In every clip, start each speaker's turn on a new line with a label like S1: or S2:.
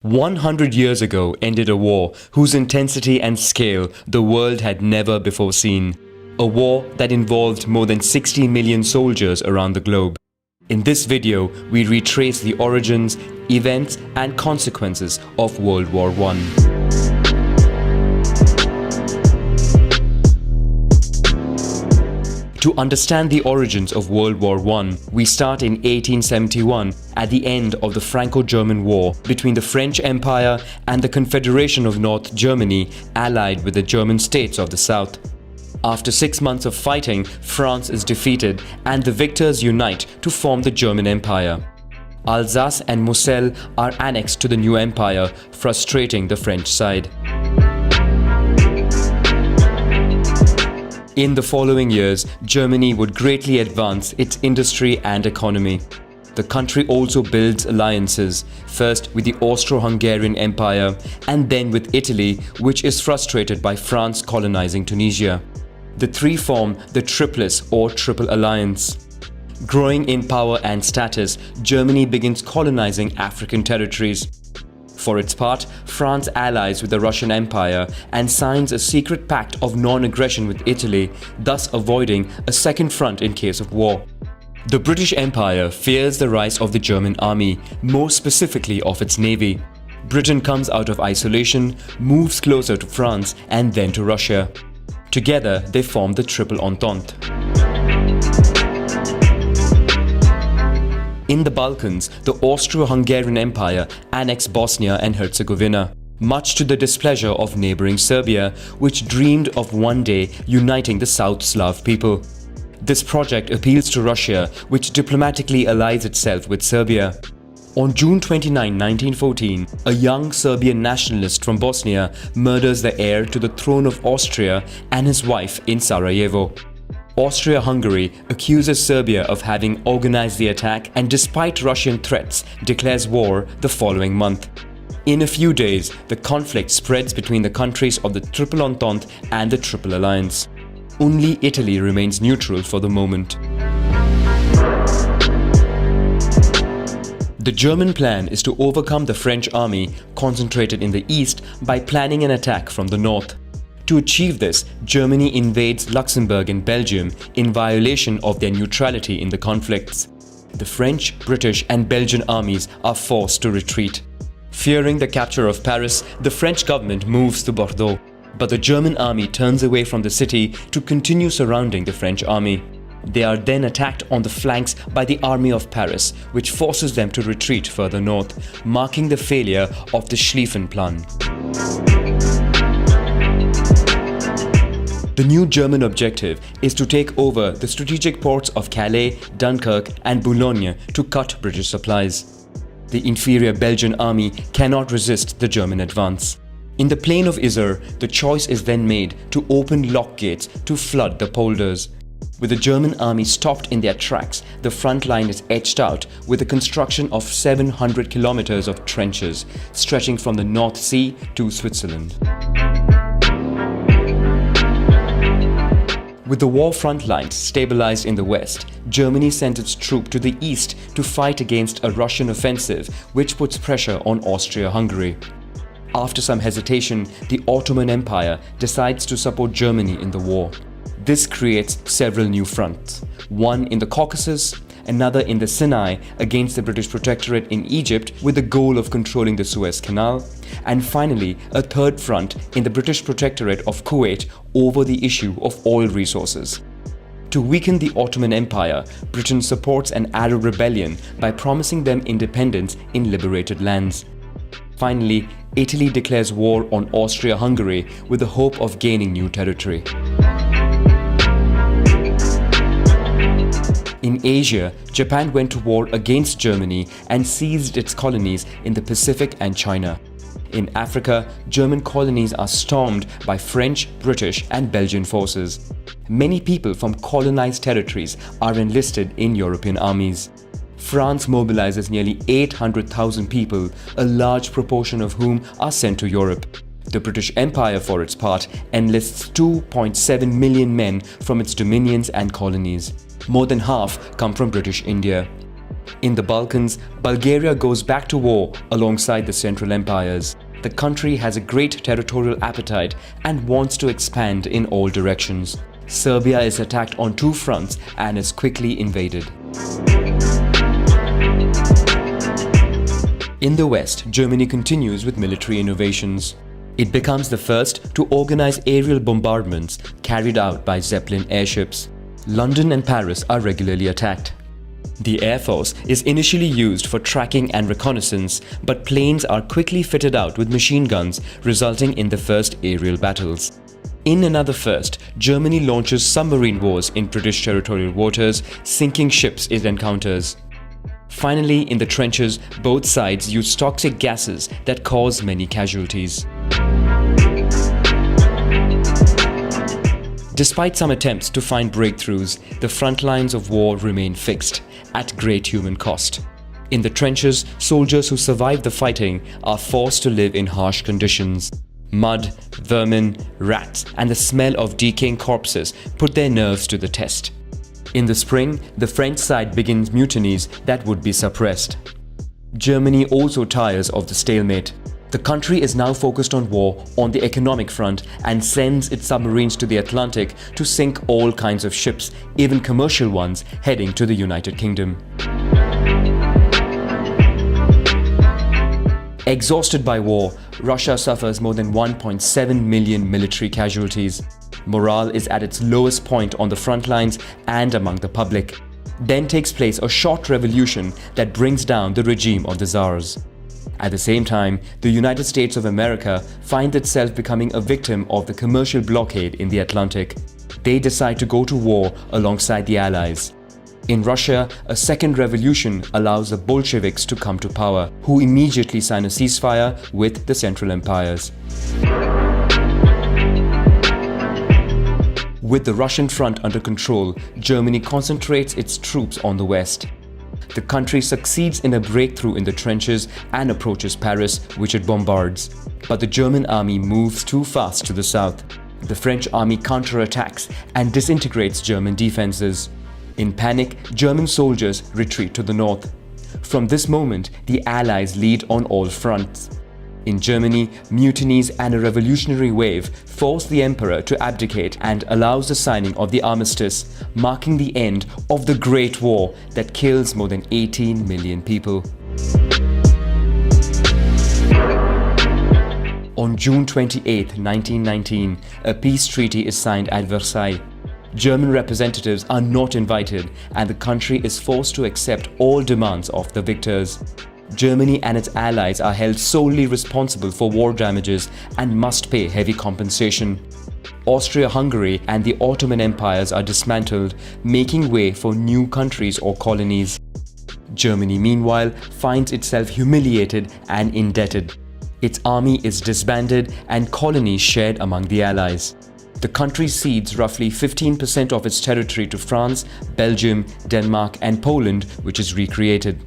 S1: 100 years ago ended a war whose intensity and scale the world had never before seen. A war that involved more than 60 million soldiers around the globe. In this video, we retrace the origins, events and consequences of World War I. To understand the origins of World War I, we start in 1871 at the end of the Franco-German War between the French Empire and the Confederation of North Germany, allied with the German states of the south. After 6 months of fighting, France is defeated and the victors unite to form the German Empire. Alsace and Moselle are annexed to the new empire, frustrating the French side. In the following years, Germany would greatly advance its industry and economy. The country also builds alliances, first with the Austro-Hungarian Empire and then with Italy, which is frustrated by France colonizing Tunisia. The three form the Triplice or Triple Alliance. Growing in power and status, Germany begins colonizing African territories. For its part, France allies with the Russian Empire and signs a secret pact of non-aggression with Italy, thus avoiding a second front in case of war. The British Empire fears the rise of the German army, more specifically of its navy. Britain comes out of isolation, moves closer to France and then to Russia. Together, they form the Triple Entente. In the Balkans, the Austro-Hungarian Empire annexed Bosnia and Herzegovina, much to the displeasure of neighboring Serbia, which dreamed of one day uniting the South Slav people. This project appeals to Russia, which diplomatically allies itself with Serbia. On June 29, 1914, a young Serbian nationalist from Bosnia murders the heir to the throne of Austria and his wife in Sarajevo. Austria-Hungary accuses Serbia of having organized the attack and, despite Russian threats, declares war the following month. In a few days, the conflict spreads between the countries of the Triple Entente and the Triple Alliance. Only Italy remains neutral for the moment. The German plan is to overcome the French army concentrated in the east by planning an attack from the north. To achieve this, Germany invades Luxembourg and Belgium in violation of their neutrality in the conflicts. The French, British and Belgian armies are forced to retreat. Fearing the capture of Paris, the French government moves to Bordeaux, but the German army turns away from the city to continue surrounding the French army. They are then attacked on the flanks by the Army of Paris, which forces them to retreat further north, marking the failure of the Schlieffen Plan. The new German objective is to take over the strategic ports of Calais, Dunkirk and Boulogne to cut British supplies. The inferior Belgian army cannot resist the German advance. In the plain of Yser, the choice is then made to open lock gates to flood the polders. With the German army stopped in their tracks, the front line is etched out with the construction of 700 kilometers of trenches, stretching from the North Sea to Switzerland. With the war front lines stabilized in the west, Germany sent its troops to the east to fight against a Russian offensive, which puts pressure on Austria-Hungary. After some hesitation, the Ottoman Empire decides to support Germany in the war. This creates several new fronts, one in the Caucasus, another in the Sinai against the British Protectorate in Egypt with the goal of controlling the Suez Canal, and finally a third front in the British Protectorate of Kuwait over the issue of oil resources. To weaken the Ottoman Empire, Britain supports an Arab rebellion by promising them independence in liberated lands. Finally, Italy declares war on Austria-Hungary with the hope of gaining new territory. In Asia, Japan went to war against Germany and seized its colonies in the Pacific and China. In Africa, German colonies are stormed by French, British and Belgian forces. Many people from colonized territories are enlisted in European armies. France mobilizes nearly 800,000 people, a large proportion of whom are sent to Europe. The British Empire, for its part, enlists 2.7 million men from its dominions and colonies. More than half come from British India. In the Balkans, Bulgaria goes back to war alongside the Central Empires. The country has a great territorial appetite and wants to expand in all directions. Serbia is attacked on two fronts and is quickly invaded. In the West, Germany continues with military innovations. It becomes the first to organize aerial bombardments carried out by Zeppelin airships. London and Paris are regularly attacked. The Air Force is initially used for tracking and reconnaissance, but planes are quickly fitted out with machine guns, resulting in the first aerial battles. In another first, Germany launches submarine wars in British territorial waters, sinking ships it encounters. Finally, in the trenches, both sides use toxic gases that cause many casualties. Despite some attempts to find breakthroughs, the front lines of war remain fixed, at great human cost. In the trenches, soldiers who survive the fighting are forced to live in harsh conditions. Mud, vermin, rats, and the smell of decaying corpses put their nerves to the test. In the spring, the French side begins mutinies that would be suppressed. Germany also tires of the stalemate. The country is now focused on war on the economic front and sends its submarines to the Atlantic to sink all kinds of ships, even commercial ones, heading to the United Kingdom. Exhausted by war, Russia suffers more than 1.7 million military casualties. Morale is at its lowest point on the front lines and among the public. Then takes place a short revolution that brings down the regime of the Tsars. At the same time, the United States of America finds itself becoming a victim of the commercial blockade in the Atlantic. They decide to go to war alongside the Allies. In Russia, a second revolution allows the Bolsheviks to come to power, who immediately sign a ceasefire with the Central Empires. With the Russian front under control, Germany concentrates its troops on the west. The country succeeds in a breakthrough in the trenches and approaches Paris, which it bombards. But the German army moves too fast to the south. The French army counterattacks and disintegrates German defenses. In panic, German soldiers retreat to the north. From this moment, the Allies lead on all fronts. In Germany, mutinies and a revolutionary wave force the emperor to abdicate and allows the signing of the armistice, marking the end of the Great War that kills more than 18 million people. On June 28, 1919, a peace treaty is signed at Versailles. German representatives are not invited, and the country is forced to accept all demands of the victors. Germany and its allies are held solely responsible for war damages and must pay heavy compensation. Austria-Hungary and the Ottoman empires are dismantled, making way for new countries or colonies. Germany, meanwhile, finds itself humiliated and indebted. Its army is disbanded and colonies shared among the allies. The country cedes roughly 15% of its territory to France, Belgium, Denmark, and Poland, which is recreated.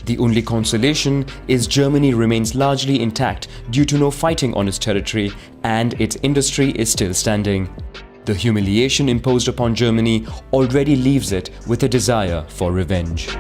S1: The only consolation is Germany remains largely intact due to no fighting on its territory, and its industry is still standing. The humiliation imposed upon Germany already leaves it with a desire for revenge.